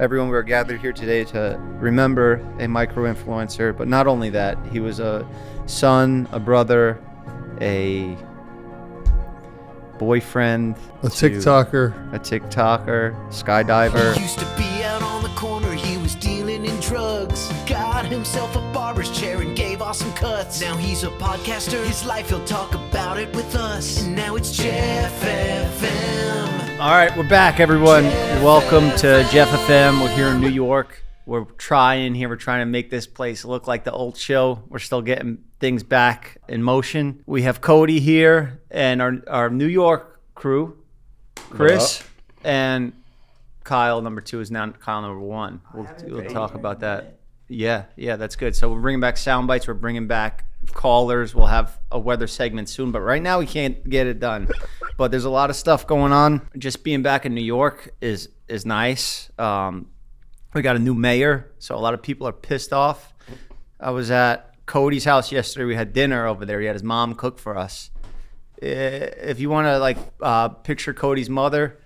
Everyone, we're gathered here today to remember a micro-influencer, but not only that, he was a son, a brother, a boyfriend, a TikToker, skydiver. He used to be out on the corner, he was dealing in drugs. Got himself a barber's chair and gave awesome cuts. Now he's a podcaster, his life, he'll talk about it with us. And now it's Jeff FM. All right, we're back, everyone. Welcome to Jeff FM. We're here in New York. We're trying to make this place look like the old show. We're still getting things back in motion. We have Cody here and our New York crew, Chris, and Kyle, number 2, is now Kyle, number 1. We'll talk about that. Yeah, that's good. So we're bringing back sound bites. We're bringing back callers. We'll have a weather segment soon, but right now we can't get it done. But there's a lot of stuff going on. Just being back in New York is nice. We got a new mayor, so a lot of people are pissed off. I was at Cody's house yesterday. We had dinner over there. He had his mom cook for us. If you want to picture Cody's mother,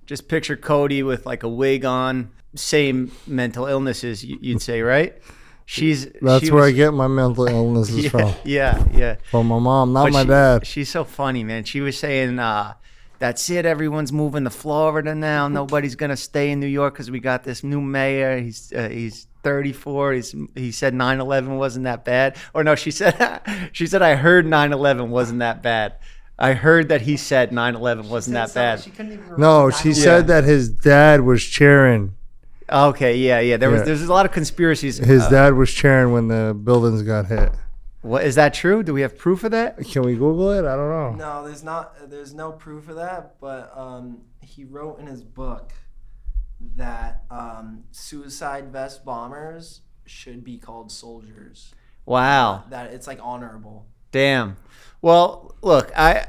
just picture Cody with like a wig on. Same mental illnesses, you'd say, right? That's where I get my mental illnesses from. Yeah. From my mom, not my dad. She's so funny, man. She was saying, that's it. Everyone's moving to Florida now. Nobody's gonna stay in New York because we got this new mayor. He's 34. He said 9/11 wasn't that bad. Or no, she said I heard 9/11 wasn't that bad. I heard that he said 9/11 wasn't that bad. She said that his dad was chairing. Okay, yeah. There's a lot of conspiracies. His dad was chairing when the buildings got hit. What, is that true? Do we have proof of that? Can we Google it? I don't know. No, there's not. There's no proof of that. But he wrote in his book that suicide vest bombers should be called soldiers. Wow. That it's like honorable. Damn. Well, look, I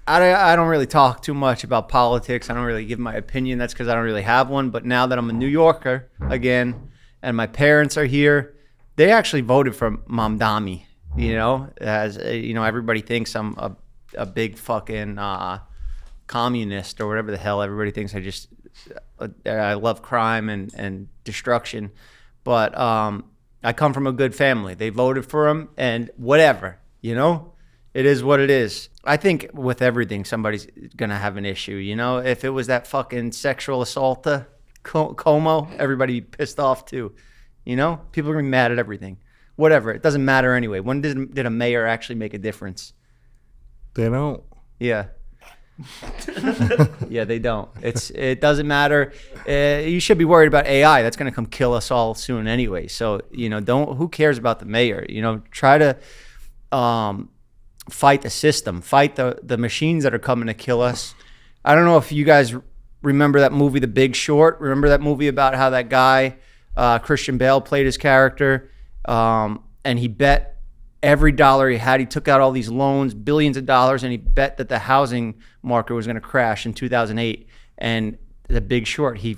don't really talk too much about politics. I don't really give my opinion. That's because I don't really have one. But now that I'm a New Yorker again, and my parents are here, they actually voted for Mamdani. Everybody thinks I'm a big fucking communist or whatever the hell. Everybody thinks I love crime and destruction. But I come from a good family. They voted for him, and whatever, It is what it is. I think with everything, somebody's going to have an issue, If it was that fucking sexual assaulter, Como, everybody pissed off too, People are going to be mad at everything. Whatever, it doesn't matter anyway. When did a mayor actually make a difference? They don't. Yeah. Yeah, they don't. It doesn't matter. You should be worried about AI. That's going to come kill us all soon anyway. So, who cares about the mayor? Try to fight the system, fight the machines that are coming to kill us. I don't know if you guys remember that movie, The Big Short. Remember that movie about how that guy, Christian Bale, played his character, and he bet every dollar he had. He took out all these loans, billions of dollars, and he bet that the housing market was going to crash in 2008. And The Big Short, he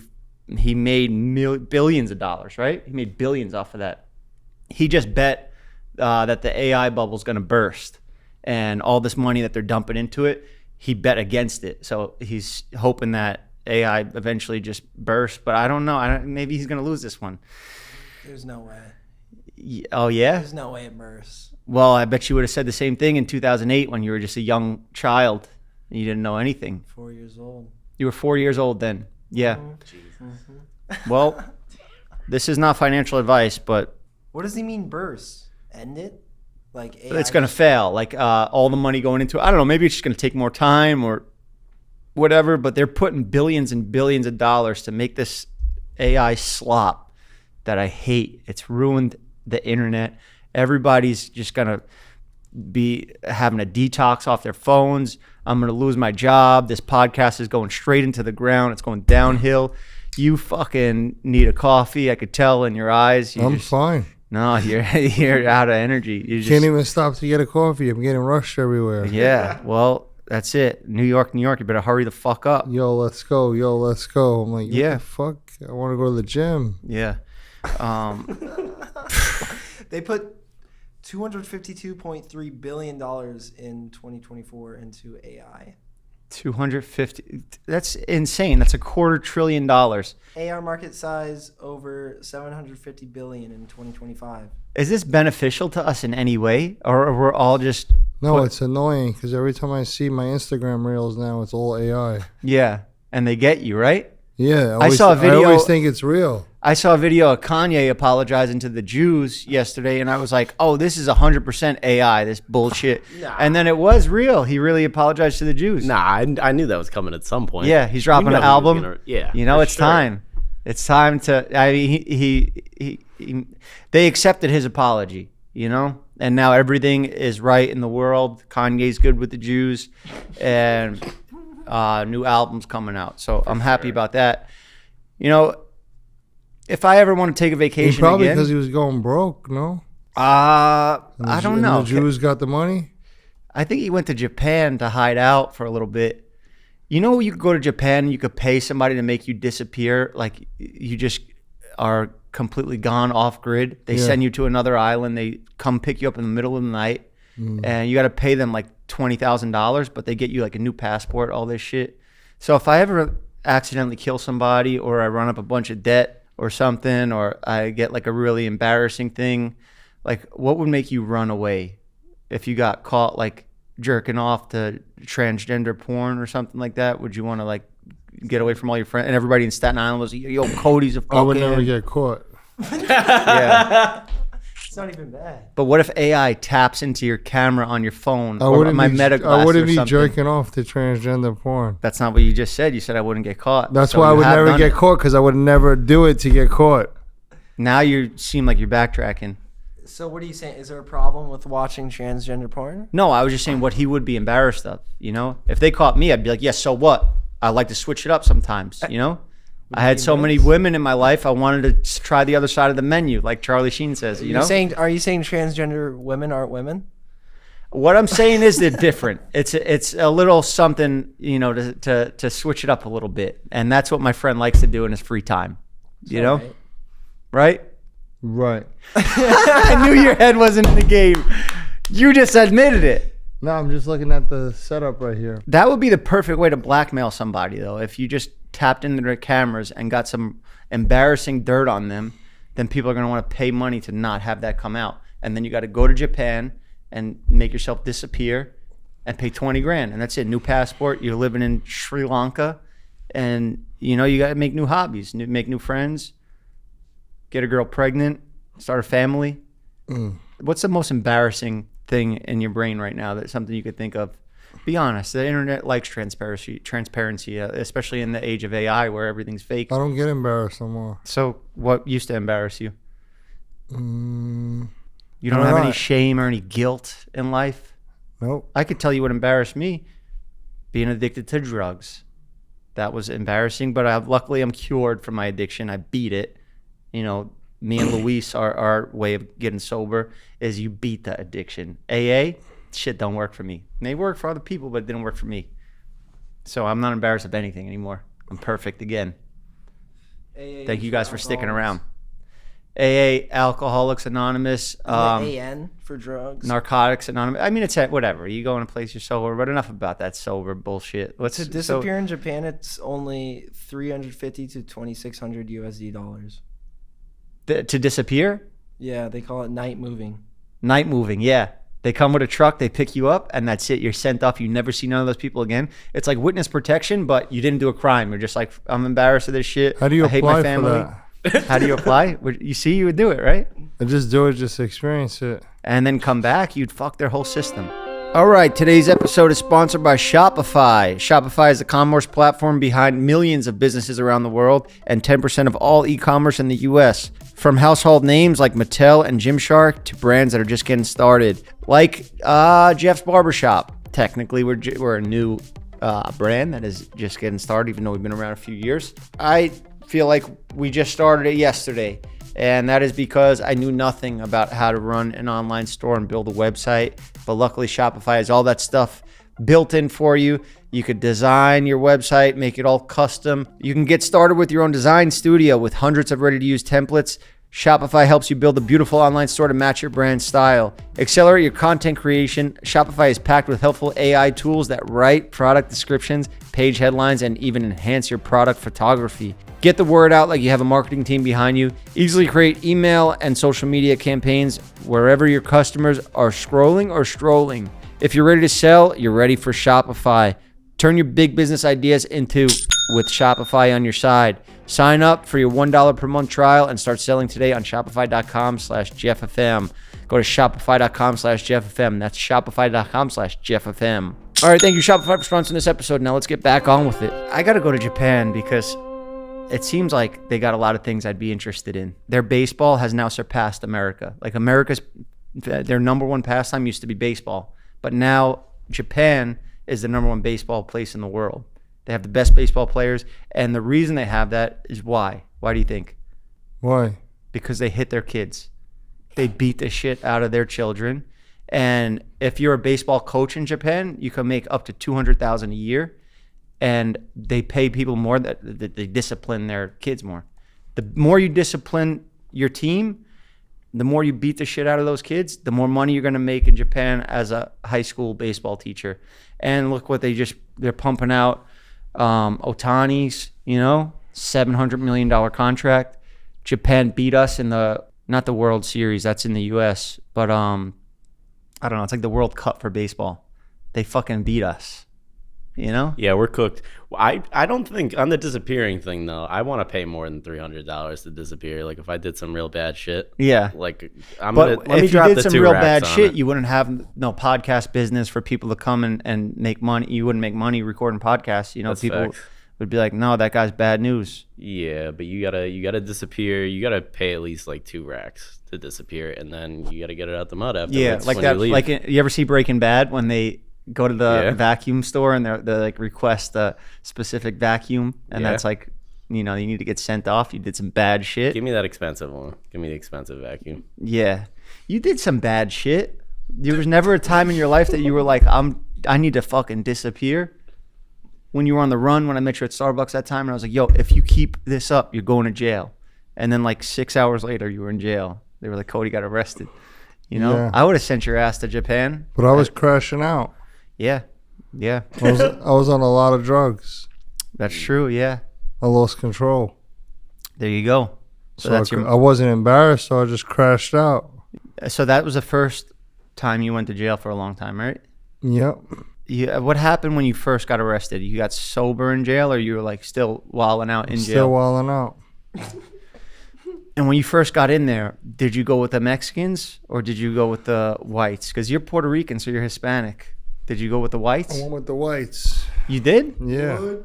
made billions of dollars, right? He made billions off of that. He just bet that the AI bubble is going to burst. And all this money that they're dumping into it, he bet against it. So he's hoping that AI eventually just bursts. But I don't know. Maybe he's going to lose this one. There's no way. Oh, yeah? There's no way it bursts. Well, I bet you would have said the same thing in 2008 when you were just a young child and you didn't know anything. 4 years old. You were 4 years old then. Yeah. Mm-hmm. Well, this is not financial advice, but... What does he mean burst? End it? Like AI it's going to fail. Like all the money going into it. I don't know. Maybe it's just going to take more time or whatever, but they're putting billions and billions of dollars to make this AI slop that I hate. It's ruined the internet. Everybody's just going to be having a detox off their phones. I'm going to lose my job. This podcast is going straight into the ground. It's going downhill. You fucking need a coffee. I could tell in your eyes. I'm fine. No, you're out of energy. You can't even stop to get a coffee. I'm getting rushed everywhere. Yeah, well, that's it. New York. You better hurry the fuck up. Yo, let's go. I'm like, what the fuck? I want to go to the gym. Yeah. They put $252.3 billion in 2024 into AI. 250. That's insane. That's $250 billion. AR market size over 750 billion in 2025. Is this beneficial to us in any way, or we're all just? No, it's annoying because every time I see my Instagram reels now, it's all AI. Yeah, and they get you, right? Yeah, I saw a video. I always think it's real. I saw a video of Kanye apologizing to the Jews yesterday, and I was like, "Oh, this is 100% AI. This bullshit." Nah. And then it was real. He really apologized to the Jews. Nah, I knew that was coming at some point. Yeah, he's dropping an album. You know, it's sure. time. It's time to. I mean, they accepted his apology. You know, and now everything is right in the world. Kanye's good with the Jews, and new albums coming out. So I'm happy about that. You know, if I ever want to take a vacation Probably again, because he was going broke, no? I don't know. The Jews got the money? I think he went to Japan to hide out for a little bit. You know, you could go to Japan and you could pay somebody to make you disappear. Like you just are completely gone off grid. They send you to another island. They come pick you up in the middle of the night, and you got to pay them like $20,000, but they get you like a new passport, all this shit. So if I ever accidentally kill somebody, or I run up a bunch of debt or something, or I get like a really embarrassing thing, like what would make you run away if you got caught like jerking off to transgender porn or something like that? Would you want to like get away from all your friends and everybody in Staten Island was like, yo, Cody's a fucking... I would never get caught. Yeah. It's not even bad. But what if AI taps into your camera on your phone I or wouldn't my be, meta glasses I wouldn't or be something? jerking off to transgender porn. That's not what you just said. You said I wouldn't get caught. That's So why I you would have never done get it. caught, because I would never do it to get caught. Now you seem like you're backtracking. So what are you saying? Is there a problem with watching transgender porn? No, I was just saying what he would be embarrassed of. You know, if they caught me, I'd be like, yes, so what? I like to switch it up sometimes. You know, I had so many women in my life. I wanted to try the other side of the menu, like Charlie Sheen says. You know, Are you saying transgender women aren't women? what I'm saying is they're different. It's a little something, you know, to switch it up a little bit, and that's what my friend likes to do in his free time. You know, right? Right. I knew your head wasn't in the game. You just admitted it. No, I'm just looking at the setup right here. That would be the perfect way to blackmail somebody, though. If you just tapped into their cameras and got some embarrassing dirt on them, then people are going to want to pay money to not have that come out. And then you got to go to Japan and make yourself disappear and pay 20 grand. And that's it. New passport. You're living in Sri Lanka. And, you know, you got to make new hobbies, make new friends, get a girl pregnant, start a family. What's the most embarrassing thing in your brain right now? That's something you could think of. Be honest. The internet likes transparency, especially in the age of AI where everything's fake. I don't get embarrassed no more. So what used to embarrass you? You don't I don't have know. any shame or any guilt in life? Nope. I could tell you what embarrassed me. Being addicted to drugs. That was embarrassing, but luckily I'm cured from my addiction. I beat it. You know, me and Luis, our way of getting sober is you beat the addiction. AA, shit don't work for me. It may work for other people, but it didn't work for me. So I'm not embarrassed of anything anymore. I'm perfect again. Thank you guys for sticking around. AA, Alcoholics Anonymous. AN for drugs. Narcotics Anonymous. I mean, it's whatever. You go in a place, you're sober, but enough about that sober bullshit. To disappear in Japan, it's only $350 to $2,600 USD dollars. To disappear? Yeah, they call it night moving. Night moving, yeah. They come with a truck, they pick you up, and that's it. You're sent off. You never see none of those people again. It's like witness protection, but you didn't do a crime. You're just like, I'm embarrassed of this shit. How do you I hate apply my family. for that? How do you apply? You see, you would do it, right? I just do it just to experience it. And then come back, you'd fuck their whole system. All right, today's episode is sponsored by Shopify. Shopify is the commerce platform behind millions of businesses around the world and 10% of all e-commerce in the US. From household names like Mattel and Gymshark to brands that are just getting started, like Jeff's Barbershop. Technically, we're a new brand that is just getting started, even though we've been around a few years. I feel like we just started it yesterday, and that is because I knew nothing about how to run an online store and build a website. But luckily, Shopify has all that stuff built in for you. You could design your website, make it all custom. You can get started with your own design studio with hundreds of ready-to-use templates. Shopify helps you build a beautiful online store to match your brand style. Accelerate your content creation. Shopify is packed with helpful AI tools that write product descriptions, page headlines, and even enhance your product photography. Get the word out like you have a marketing team behind you. Easily create email and social media campaigns wherever your customers are scrolling or strolling. If you're ready to sell, you're ready for Shopify. Turn your big business ideas into with Shopify on your side. Sign up for your $1 per month trial and start selling today on shopify.com/JeffFM. Go to shopify.com/JeffFM. That's shopify.com/JeffFM. All right, thank you, Shopify, for sponsoring this episode. Now let's get back on with it. I got to go to Japan because it seems like they got a lot of things I'd be interested in. Their baseball has now surpassed America. Like their number one pastime used to be baseball, but now Japan is the number one baseball place in the world. They have the best baseball players, and the reason they have that is why? Why do you think? Why? Because they hit their kids. They beat the shit out of their children, and if you're a baseball coach in Japan, you can make up to $200,000 a year, and they pay people more. That they discipline their kids more. The more you discipline your team, the more you beat the shit out of those kids, the more money you're going to make in Japan as a high school baseball teacher. And look what they're pumping out. Otani's, $700 million contract. Japan beat us in not the World Series, that's in the US, but I don't know, it's like the World Cup for baseball. They fucking beat us. Yeah, we're cooked. I don't think on the disappearing thing though, I want to pay more than $300 to disappear. Like if I did some real bad shit. Yeah. Like if you did some real bad shit, you wouldn't have no podcast business for people to come and make money. You wouldn't make money recording podcasts. That's people facts. would be like, no, that guy's bad news. Yeah, but you gotta disappear. You gotta pay at least like 2 racks to disappear, and then you gotta get it out the mud after. Yeah, like that. Like you ever see Breaking Bad when they go to the vacuum store and they like request a specific vacuum, and that's like, you need to get sent off. You did some bad shit. Give me that expensive one. Give me the expensive vacuum. Yeah, you did some bad shit. There was never a time in your life that you were like, I need to fucking disappear. When you were on the run, when I met you at Starbucks that time, and I was like, yo, if you keep this up, you're going to jail. And then like 6 hours later, you were in jail. They were like, Cody got arrested. I would have sent your ass to Japan. But I was crashing out. Yeah. I was on a lot of drugs. That's true, yeah. I lost control. There you go. So I wasn't embarrassed, so I just crashed out. So that was the first time you went to jail for a long time, right? Yep. What happened when you first got arrested? You got sober in jail, or you were like still wilding out in jail? Still wilding out. And when you first got in there, did you go with the Mexicans or did you go with the whites? Because you're Puerto Rican, so you're Hispanic. Did you go with the whites? I went with the whites. You did? Yeah.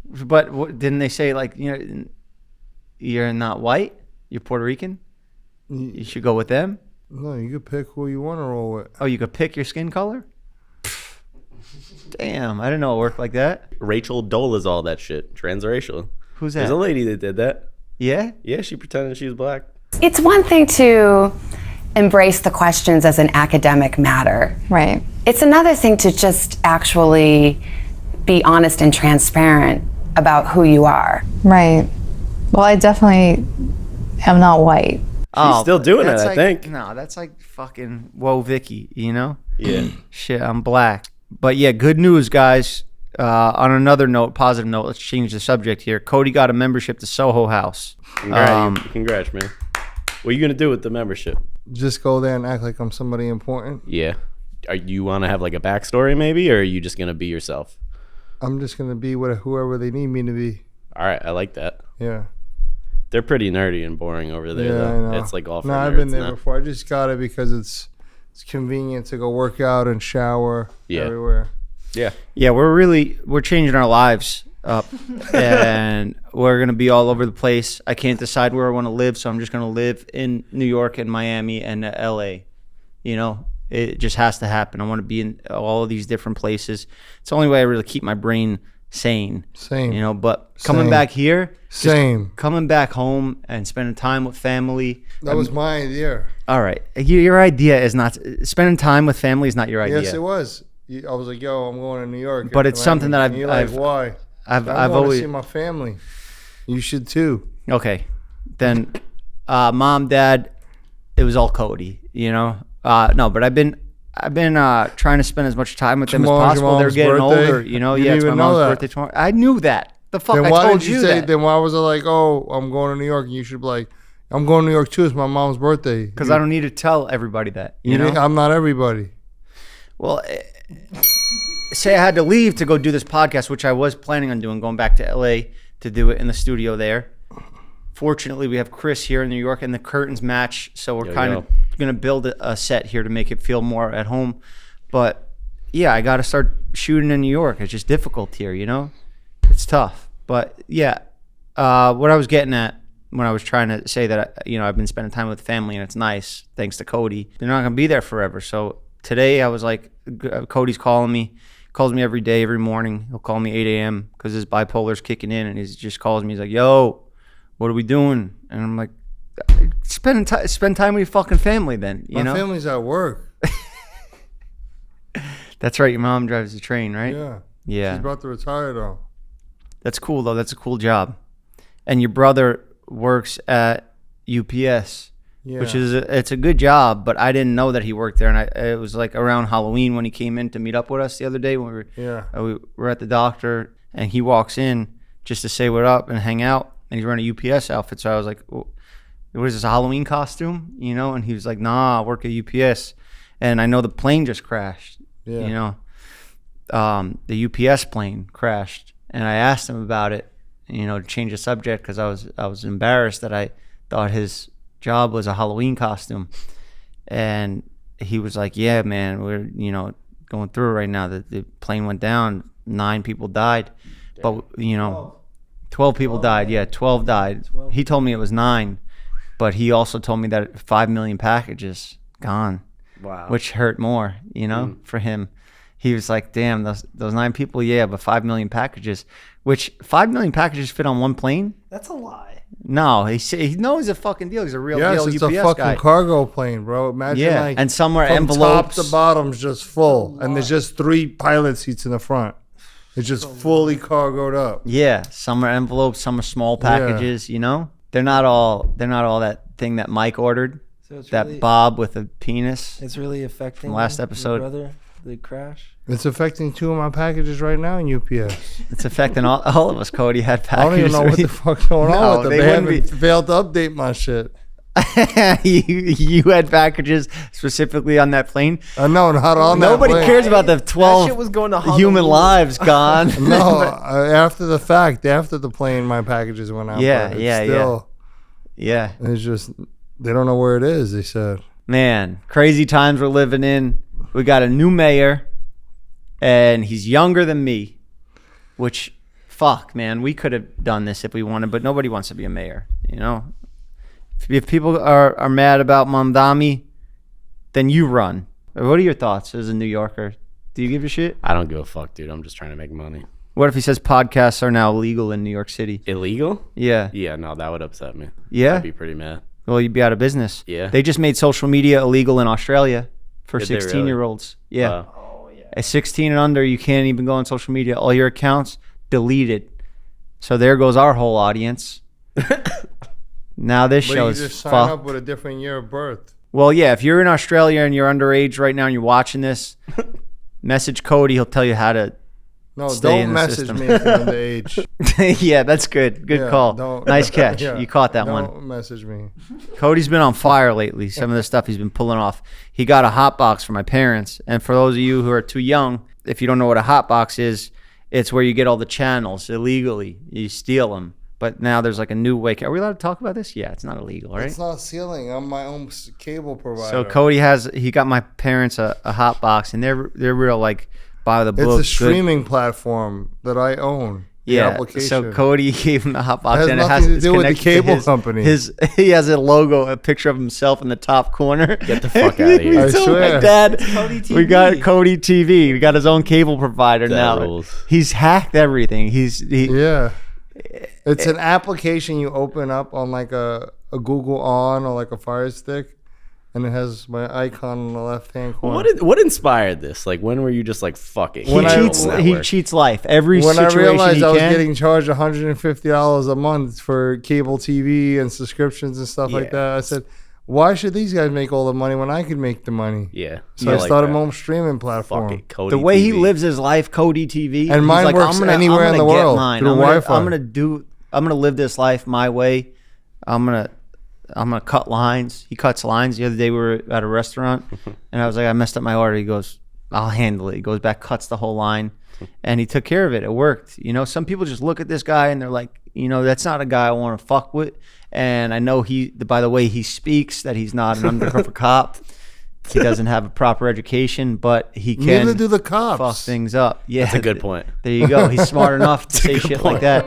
But didn't they say like, you're not white, you're Puerto Rican? You should go with them? No, you could pick who you want to roll with. Oh, you could pick your skin color? Damn, I didn't know it worked like that. Rachel Dolezal, that shit. Transracial. Who's that? There's a lady that did that. Yeah? Yeah, she pretended she was black. It's one thing to embrace the questions as an academic matter. Right. It's another thing to just actually be honest and transparent about who you are. Right. Well, I definitely am not white. She's still doing it, I think. No, that's like fucking, whoa, Vicky, Yeah. Shit, I'm black. But yeah, good news, guys. On another note, positive note, let's change the subject here. Cody got a membership to Soho House. Congrats, man. What are you going to do with the membership? Just go there and act like I'm somebody important. Yeah. You want to have like a backstory maybe, or are you just going to be yourself? I'm just going to be whoever they need me to be. All right, I like that. Yeah. They're pretty nerdy and boring over there, though. I know. It's like all for nerds. I've been there before. I just got it because it's convenient to go work out and shower everywhere. Yeah, we're changing our lives up, and we're gonna be all over the place. I can't decide where I want to live, so I'm just gonna live in New York and Miami and LA. It just has to happen. I want to be in all of these different places. It's the only way I really keep my brain sane. Same. But coming back here, coming back home and spending time with family. That was my idea. All right, your idea is not spending time with family. Is not your idea. Yes, it was. I was like, yo, I'm going to New York. But it's something that why? I've always always see my family. You should too. Okay, then Mom, Dad, it was all Cody. No, but I've been trying to spend as much time with them as possible. They're getting older. Yeah, it's my mom's birthday tomorrow. I knew that. The fuck, Then I why told did you you say? that. Then why was it like, oh, I'm going to New York, and you should be like, I'm going to New York too. It's my mom's birthday. Because I don't need to tell everybody that. You know, I'm not everybody. well, say I had to leave to go do this podcast, which I was planning on doing, going back to LA to do it in the studio there. Fortunately, we have Chris here in New York, and the curtains match, so we're kind of going to build a set here to make it feel more at home. But yeah, I got to start shooting in New York. It's just difficult here, It's tough. But yeah, what I was getting at when I was trying to say that, I've been spending time with family and it's nice, thanks to Cody. They're not going to be there forever. So today I was like, Cody's calling me. Calls me every day, every morning. He'll call me 8 a.m. because his bipolar's kicking in, and he just calls me. He's like, yo, what are we doing? And I'm like, spend time with your fucking family then, My family's at work. That's right. Your mom drives the train, right? Yeah. Yeah. She's about to retire though. That's cool though. That's a cool job. And your brother works at UPS, which is it's a good job, but I didn't know that he worked there. And it was like around Halloween when he came in to meet up with us the other day when we were at the doctor, and he walks in just to say what up and hang out, and he's wearing a UPS outfit. So I was like, what is this, a Halloween costume? And he was like, nah, I work at UPS. And I know the plane just crashed. The UPS plane crashed. And I asked him about it, to change the subject, because I was embarrassed that I thought his job was a Halloween costume. And he was like, yeah, man, we're, going through it right now. The plane went down. 9 people died. But, 12 people died. Yeah, 12 died. He told me it was 9. But he also told me that 5 million packages gone. Wow. Which hurt more, for him. He was like, damn, those 9 people, yeah, but 5 million packages, which 5 million packages fit on one plane? That's a lie. No, he knows a fucking deal. He's a real deal it's UPS a fucking guy. cargo plane, bro. Imagine and some are from envelopes. top to bottom's just full, and there's just 3 pilot seats in the front. It's just fully cargoed up. Yeah, some are envelopes, some are small packages. They're not all that thing that Mike ordered. So that really, Bob with a penis. It's really affecting from last episode. Your brother, the crash. It's affecting 2 of my packages right now in UPS. It's affecting all of us. Cody had packages. I don't even know what the fuck's going on with them. They haven't failed to update my shit. you had packages specifically on that plane? No, not on that Nobody plane. cares about the 12 shit was going to human lives gone. No, after the fact, after the plane, my packages went out. Yeah. It's just, they don't know where it is, they said. Man, crazy times we're living in. We got a new mayor, and he's younger than me, which, fuck, man, we could have done this if we wanted, but nobody wants to be a mayor, If people are mad about Mamdani, then you run. What are your thoughts as a New Yorker? Do you give a shit? I don't give a fuck, dude. I'm just trying to make money. What if he says podcasts are now illegal in New York City? Illegal? Yeah. Yeah, no, that would upset me. Yeah? I'd be pretty mad. Well, you'd be out of business. Yeah. They just made social media illegal in Australia for Did they 16-year-olds. Yeah. Wow. Oh, yeah. At 16 and under, you can't even go on social media. All your accounts deleted. So there goes our whole audience. Now this But show's you just sign fucked. up with a different year of birth. Well, yeah, if you're in Australia and you're underage right now and you're watching this, message Cody. He'll tell you how to No, stay in don't the message system. me if you're underage. Yeah, that's good. Good Yeah, call. don't- Nice catch. Yeah, You caught that one. Don't message me. Cody's been on fire lately. Some of the stuff he's been pulling off. He got a hot box for my parents. And for those of you who are too young, if you don't know what a hot box is, it's where you get all the channels illegally. You steal them. But now there's like a new way. Are we allowed to talk about this? Yeah, it's not illegal, right? It's not stealing. I'm my own cable provider. So Cody he got my parents a hot box, and they're real like by the book. It's a good. streaming platform that I own. The application. So Cody gave him the hot box, It has and nothing to it's do with the connected cable to company. He has a logo, a picture of himself in the top corner. Get the fuck out of He here. I told swear. my dad, Cody TV. we got Cody TV. We got his own cable provider That now. rules. He's hacked everything. Yeah. It's an application you open up on like a Google On or like a Fire Stick, and it has my icon on the left-hand corner. What inspired this? Like, when were you just like, fuck it? He cheats life. Every When I situation realized he I was can. getting charged $150 a month for cable TV and subscriptions and stuff like Yeah. that, I said, why should these guys make all the money when I can make the money? Yeah. So I started my own streaming platform. Fuck it, Cody The way he TV. lives his life, Cody TV, And he's mine like, works I'm gonna anywhere in the get world mine. through Wi-Fi. I'm gonna live this life my way. I'm gonna cut lines. He cuts lines. The other day we were at a restaurant, and I was like, I messed up my order. He goes, I'll handle it. He goes back, cuts the whole line, and he took care of it. It worked. You know, some people just look at this guy and they're like, you know, that's not a guy I want to fuck with. And I know by the way he speaks, that he's not an undercover cop. He doesn't have a proper education, but he can Neither do the cops. fuck things up. Yeah, That's a good point. There you go. He's smart enough to say shit like that.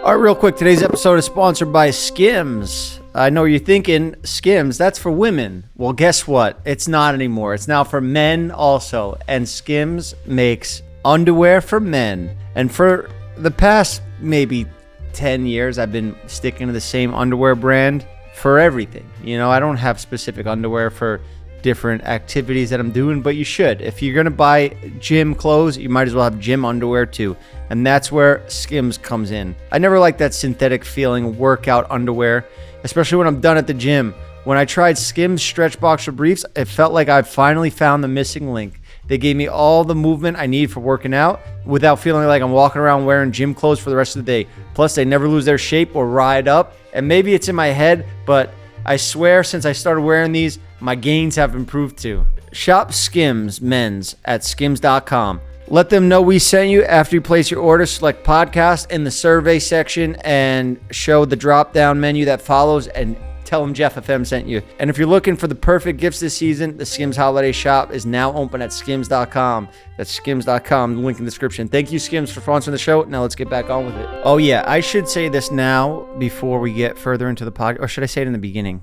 All right, real quick. Today's episode is sponsored by Skims. I know you're thinking, Skims, that's for women. Well, guess what? It's not anymore. It's now for men also. And Skims makes underwear for men. And for the past maybe 10 years, I've been sticking to the same underwear brand for everything. You know, I don't have specific underwear for different activities that I'm doing, but you should. If you're gonna buy gym clothes, you might as well have gym underwear too, and that's where Skims comes in. I never liked that synthetic feeling workout underwear, especially when I'm done at the gym. When I tried Skims stretch boxer briefs, it felt like I finally found the missing link. They gave me all the movement I need for working out without feeling like I'm walking around wearing gym clothes for the rest of the day. Plus, they never lose their shape or ride up. And maybe it's in my head, but I swear since I started wearing these, my gains have improved too. Shop Skims Men's at skims.com. Let them know we sent you. After you place your order, select podcast in the survey section and show the drop-down menu that follows, and tell them Jeff FM sent you. And if you're looking for the perfect gifts this season, the Skims Holiday Shop is now open at skims.com. That's skims.com, link in the description. Thank you, Skims, for sponsoring the show. Now let's get back on with it. Oh yeah, I should say this now before we get further into the podcast, or should I say it in the beginning?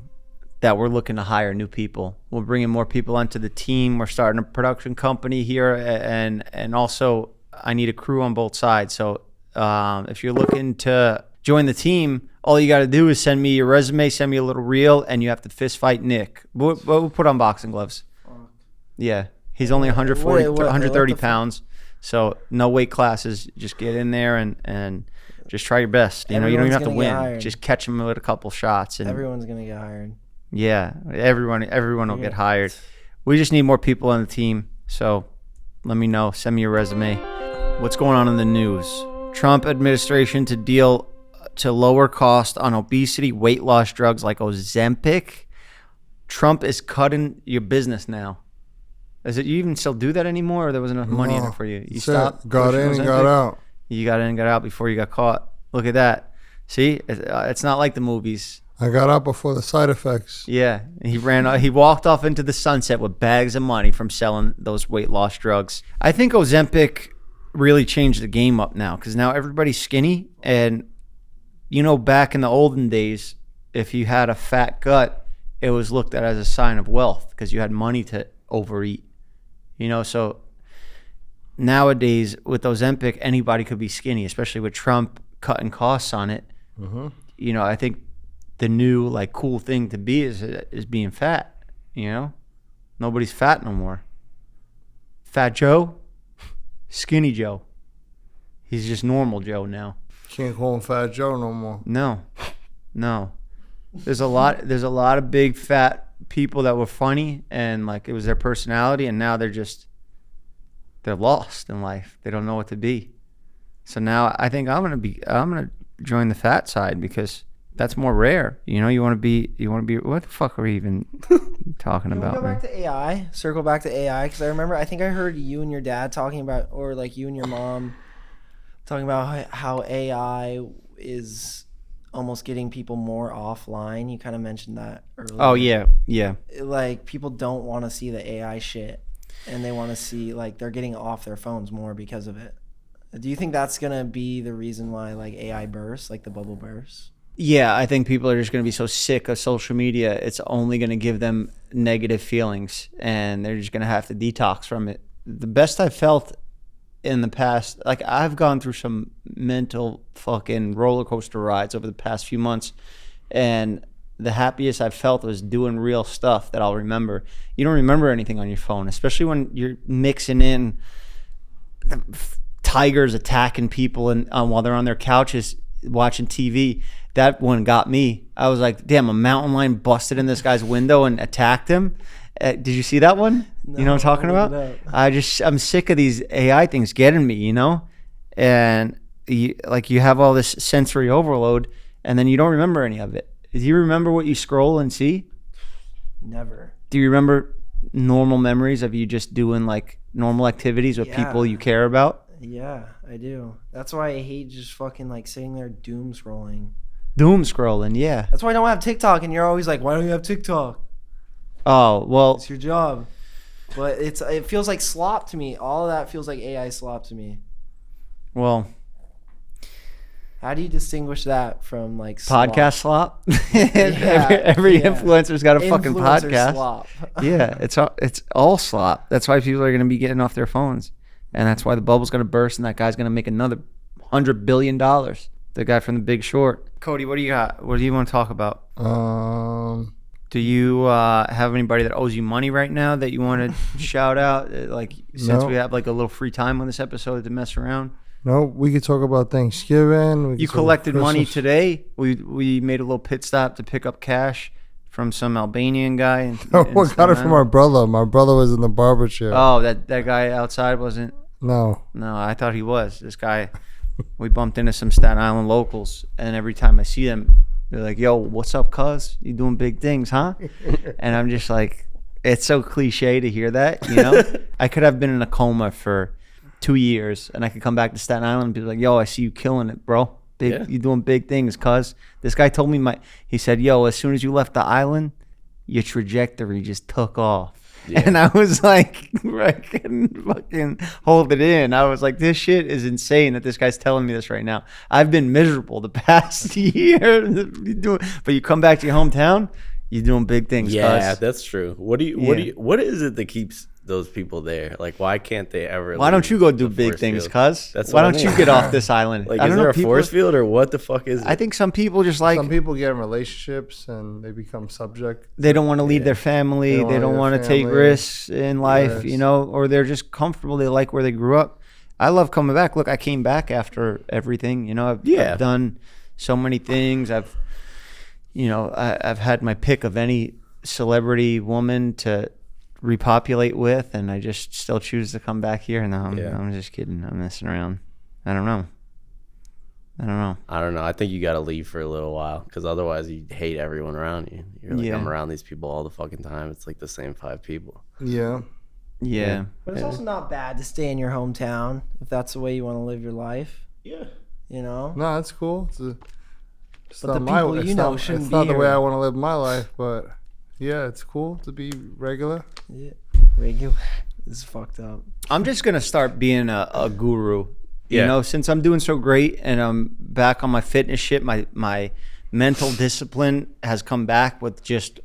That we're looking to hire new people. We're bringing more people onto the team. We're starting a production company here, and also I need a crew on both sides. So if you're looking to join the team, all you got to do is send me your resume, send me a little reel, and you have to fist fight Nick. We'll put on boxing gloves. Yeah, he's only 130 pounds, so no weight classes. Just get in there and just try your best. You know, you don't even have to win. Just catch him with a couple shots, and Everyone's gonna get hired. yeah, everyone will get hired. We just need more people on the team. So let me know. Send me your resume. What's going on in the news? Trump administration to deal to lower cost on obesity, weight loss drugs like Ozempic. Trump is cutting your business now. Is it you even still do that anymore, or there wasn't enough money in it for you? You stopped. Got in and got out. You got in and got out before you got caught. Look at that. See, it's not like the movies. I got out before the side effects. Yeah, he walked off into the sunset with bags of money from selling those weight loss drugs. I think Ozempic really changed the game up now, because now everybody's skinny, and you know, back in the olden days, if you had a fat gut, it was looked at as a sign of wealth because you had money to overeat. You know, so nowadays with Ozempic, anybody could be skinny, especially with Trump cutting costs on it. Mm-hmm. You know, I think the new like cool thing to be is being fat. You know, nobody's fat no more. Fat Joe, skinny Joe. He's just normal Joe now. Can't call him Fat Joe no more. No. There's a lot of big fat people that were funny and like it was their personality, and now they're lost in life. They don't know what to be. So now I think I'm gonna join the fat side because that's more rare. You know, you want to be. What the fuck are we even talking about? Go back to AI. Circle back to AI, because I think I heard you and your dad talking about, or like you and your mom talking about how AI is almost getting people more offline. You kind of mentioned that earlier. Oh yeah. Like people don't want to see the AI shit, and they want to see like they're getting off their phones more because of it. Do you think that's gonna be the reason why like AI bursts, like the bubble bursts? Yeah, I think people are just going to be so sick of social media. It's only going to give them negative feelings, and they're just going to have to detox from it. The best I've felt in the past, like I've gone through some mental fucking roller coaster rides over the past few months, and the happiest I've felt was doing real stuff that I'll remember. You don't remember anything on your phone, especially when you're mixing in tigers attacking people and while they're on their couches watching TV. That one got me. I was like, damn, a mountain lion busted in this guy's window and attacked him. Did you see that one? No, you know what I'm talking about? I'm sick of these AI things getting me, you know? And you have all this sensory overload and then you don't remember any of it. Do you remember what you scroll and see? Never. Do you remember normal memories of you just doing like normal activities with people you care about? Yeah, I do. That's why I hate just fucking like sitting there doom scrolling. Doom scrolling, yeah. That's why I don't have TikTok, and you're always like, why don't you have TikTok? Oh, well. It's your job. But it feels like slop to me. All of that feels like AI slop to me. Well. How do you distinguish that from like slop? Podcast slop? Every influencer's got a fucking podcast. Slop. Yeah, it's all slop. That's why people are going to be getting off their phones. And that's why the bubble's going to burst and that guy's going to make another $100 billion. The guy from The Big Short. Cody, what do you got? What do you want to talk about? Do you have anybody that owes you money right now that you want to shout out? Like, since we have like a little free time on this episode to mess around. No, we could talk about Thanksgiving. You collected money today. We made a little pit stop to pick up cash from some Albanian guy. We got it from our brother. My brother was in the Barbershop. Oh, that guy outside wasn't? No, I thought he was. This guy, we bumped into some Staten Island locals, and every time I see them, they're like, yo, what's up, cuz? You doing big things, huh? And I'm just like, it's so cliche to hear that, you know? I could have been in a coma for 2 years, and I could come back to Staten Island and be like, yo, I see you killing it, bro. You doing big things, cuz. This guy told me, he said, yo, as soon as you left the island, your trajectory just took off. Yeah. And I was like, I couldn't fucking hold it in. I was like, this shit is insane that this guy's telling me this right now. I've been miserable the past year. But you come back to your hometown, you're doing big things. Yeah, that's true. What is it that keeps those people there? Like, why can't they ever? Why don't you go do big things, cuz? Why don't you get off this island? Like, is there a force field or what the fuck is it? I think some people just like. Some people get in relationships and they become subject. They don't want to leave their family. They don't want to take risks in life, you know, or they're just comfortable. They like where they grew up. I love coming back. Look, I came back after everything. You know, I've done so many things. I've had my pick of any celebrity woman to repopulate with, and I just still choose to come back here. No, I'm just kidding. I'm messing around. I don't know. I think you got to leave for a little while, because otherwise you hate everyone around you. You're like, I'm around these people all the fucking time. It's like the same 5 people. Yeah. But it's also not bad to stay in your hometown if that's the way you want to live your life. Yeah. You know? No, that's cool. But the people you know shouldn't be It's not the way here. I want to live my life, but yeah, it's cool to be regular. Yeah. Regular. This is fucked up. I'm just going to start being a guru. You know, since I'm doing so great and I'm back on my fitness shit, my mental discipline has come back with just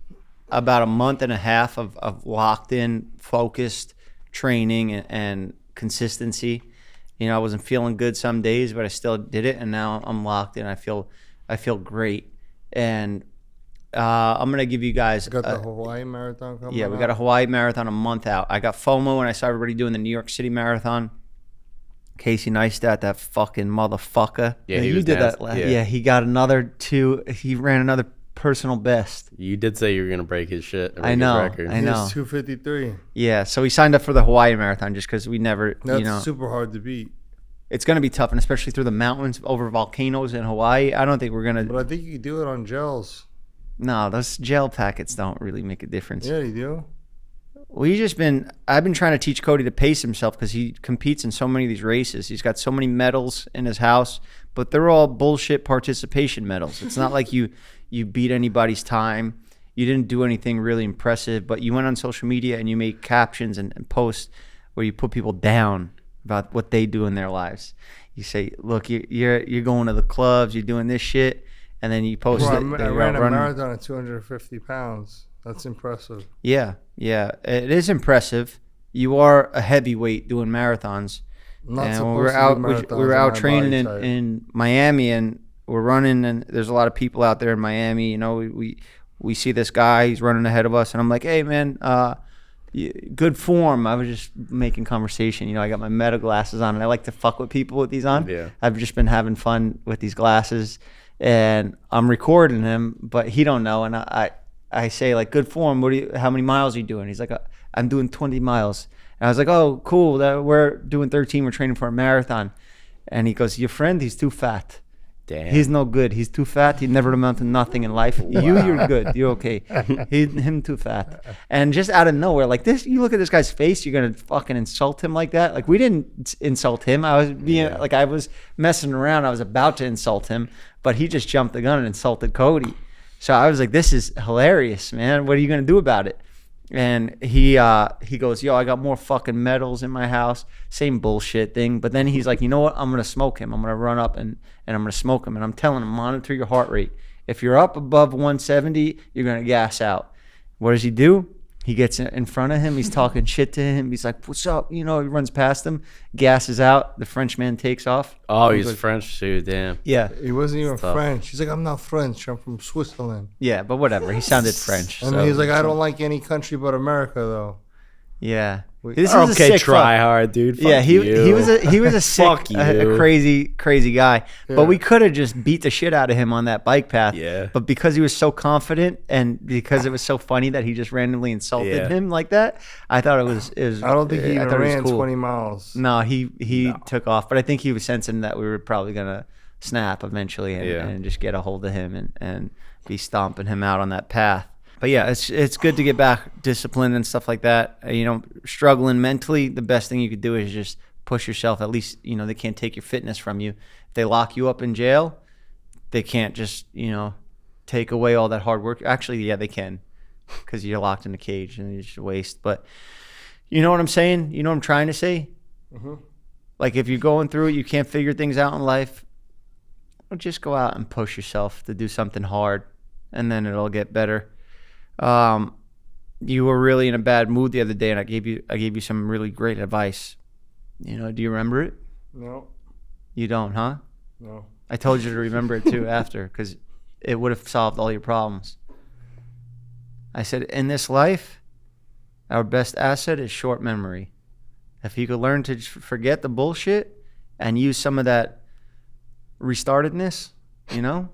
about a month and a half of locked in, focused training and consistency. You know, I wasn't feeling good some days, but I still did it, and now I'm locked in. I feel great. And I'm going to give you guys... Got the Hawaii Marathon coming we got a Hawaii Marathon a month out. I got FOMO when I saw everybody doing the New York City Marathon. Casey Neistat, that fucking motherfucker. Yeah, you did that. Yeah, he got another 2. He ran another personal best. You did say you were going to break his shit. I know. He's 253. Yeah, so he signed up for the Hawaii Marathon just because we never, That's super hard to beat. It's going to be tough, and especially through the mountains over volcanoes in Hawaii. I don't think we're going to... But I think you could do it on gels. No, those gel packets don't really make a difference. Yeah, you do. Well, I've been trying to teach Cody to pace himself because he competes in so many of these races. He's got so many medals in his house, but they're all bullshit participation medals. It's not like you beat anybody's time. You didn't do anything really impressive, but you went on social media and you made captions and posts where you put people down about what they do in their lives. You say, look, you're going to the clubs, you're doing this shit, and then you post it. I ran a marathon at 250 pounds. That's impressive. Yeah, it is impressive. You are a heavyweight doing marathons. And we were out training in Miami, and we're running, and there's a lot of people out there in Miami. You know, we we see this guy, he's running ahead of us, and I'm like, hey man, good form. I was just making conversation. You know, I got my meta glasses on, and I like to fuck with people with these on. Yeah. I've just been having fun with these glasses, and I'm recording him, but he don't know. And I say like, good form. How many miles are you doing? He's like, I'm doing 20 miles. And I was like, oh, cool. We're doing 13. We're training for a marathon. And he goes, your friend, he's too fat. Damn. He's no good. He's too fat. He never amounted to nothing in life. You're good. You're okay. Him too fat. And just out of nowhere, like this, you look at this guy's face, you're going to fucking insult him like that. Like we didn't insult him. I was being like, I was messing around. I was about to insult him, but he just jumped the gun and insulted Cody. So I was like, this is hilarious, man. What are you going to do about it? And he goes, yo, I got more fucking medals in my house. Same bullshit thing. But then he's like, you know what? I'm going to smoke him. I'm going to run up and I'm going to smoke him. And I'm telling him, monitor your heart rate. If you're up above 170, you're going to gas out. What does he do? He gets in front of him. He's talking shit to him. He's like, what's up? You know, he runs past him, gasses out. The Frenchman takes off. Oh, he's like, French too, damn. Yeah. He wasn't even French. He's like, I'm not French. I'm from Switzerland. Yeah, but whatever. He sounded French. And so. he's like, I don't like any country but America, though. Yeah. This is a sick try fuck. hard, dude. Fuck Yeah, he was a sick, Fuck you. a crazy guy. Yeah. But we could have just beat the shit out of him on that bike path. Yeah. But because he was so confident and because it was so funny that he just randomly insulted him like that, I thought it was. I don't think he even thought it was ran cool. 20 miles. No, he took off. But I think he was sensing that we were probably gonna snap eventually and just get a hold of him and be stomping him out on that path. But yeah, it's good to get back disciplined and stuff like that. You know, struggling mentally, the best thing you could do is just push yourself. At least, you know, they can't take your fitness from you. If they lock you up in jail, they can't just, you know, take away all that hard work. Actually, yeah, they can, because you're locked in a cage and it's just a waste. But you know what I'm saying? You know what I'm trying to say? Mm-hmm. Like if you're going through it, you can't figure things out in life, well, just go out and push yourself to do something hard, and then it'll get better. You were really in a bad mood the other day, and I gave you some really great advice. You know, do you remember it? No. You don't, huh? No. I told you to remember it too after, because it would have solved all your problems. I said, in this life, our best asset is short memory. If you could learn to forget the bullshit and use some of that restartedness, you know,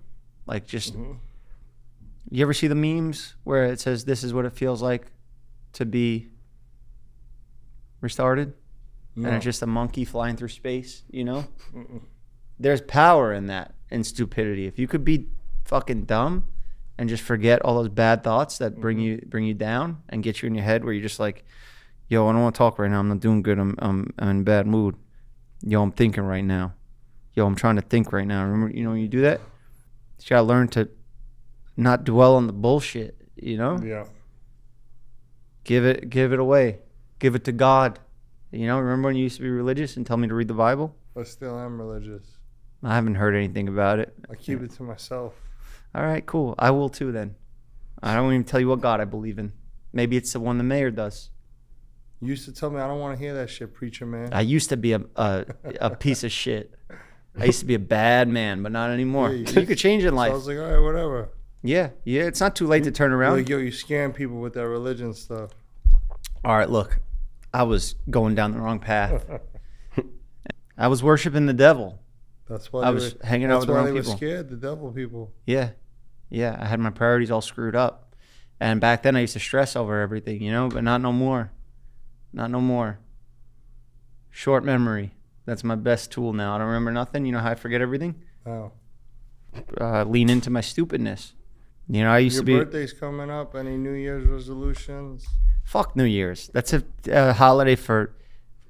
like just. Mm-hmm. You ever see the memes where it says, this is what it feels like to be restarted? No. And it's just a monkey flying through space, you know? Mm-mm. There's power in that, in stupidity. If you could be fucking dumb and just forget all those bad thoughts that bring you down and get you in your head where you're just like, yo, I don't want to talk right now. I'm not doing good. I'm in a bad mood. Yo, I'm thinking right now. Yo, I'm trying to think right now. Remember, you know, when you do that, you got to learn to not dwell on the bullshit, you know? Yeah. Give it away. Give it to God. You know, remember when you used to be religious and tell me to read the Bible? I still am religious. I haven't heard anything about it. I keep it to myself. All right, cool. I will too then. I don't even tell you what God I believe in. Maybe it's the one the mayor does. You used to tell me, I don't want to hear that shit, preacher man. I used to be a piece of shit. I used to be a bad man, but not anymore. Yeah, you could change in life. So I was like, all right, whatever. Yeah, it's not too late to turn around. Like, yo, you scam people with that religion stuff. All right, look, I was going down the wrong path. I was worshiping the devil. That's why I was hanging out with the wrong people. That's why they were scared, the devil people. Yeah, I had my priorities all screwed up. And back then I used to stress over everything, you know, but not no more. Not no more. Short memory. That's my best tool now. I don't remember nothing. You know how I forget everything? How? Lean into my stupidness. You know, I used to be... Your birthday's coming up. Any New Year's resolutions? Fuck New Year's. That's a holiday for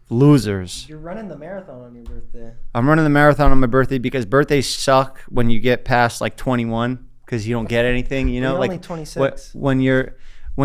losers. You're running the marathon on your birthday. I'm running the marathon on my birthday because birthdays suck when you get past like 21 because you don't get anything, you know? You're like only 26. When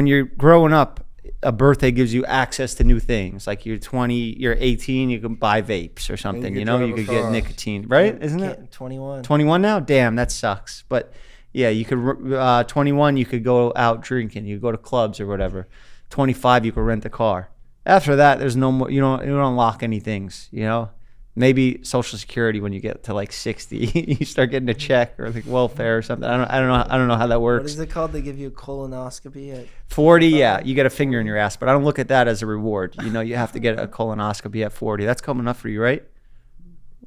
you're growing up, a birthday gives you access to new things. Like you're 20, you're 18, you can buy vapes or something, you know? You could get nicotine, right? Isn't it? 21. 21 now? Damn, that sucks. But yeah, you could 21, you could go out drinking, you could go to clubs or whatever. 25, you could rent a car. After that, there's no more, you don't unlock any things, you know? Maybe Social Security when you get to like 60, you start getting a check or like welfare or something. I don't know how that works. What is it called? They give you a colonoscopy at 40, yeah, you get a finger in your ass, but I don't look at that as a reward. You know, you have to get a colonoscopy at 40. That's coming up for you, right?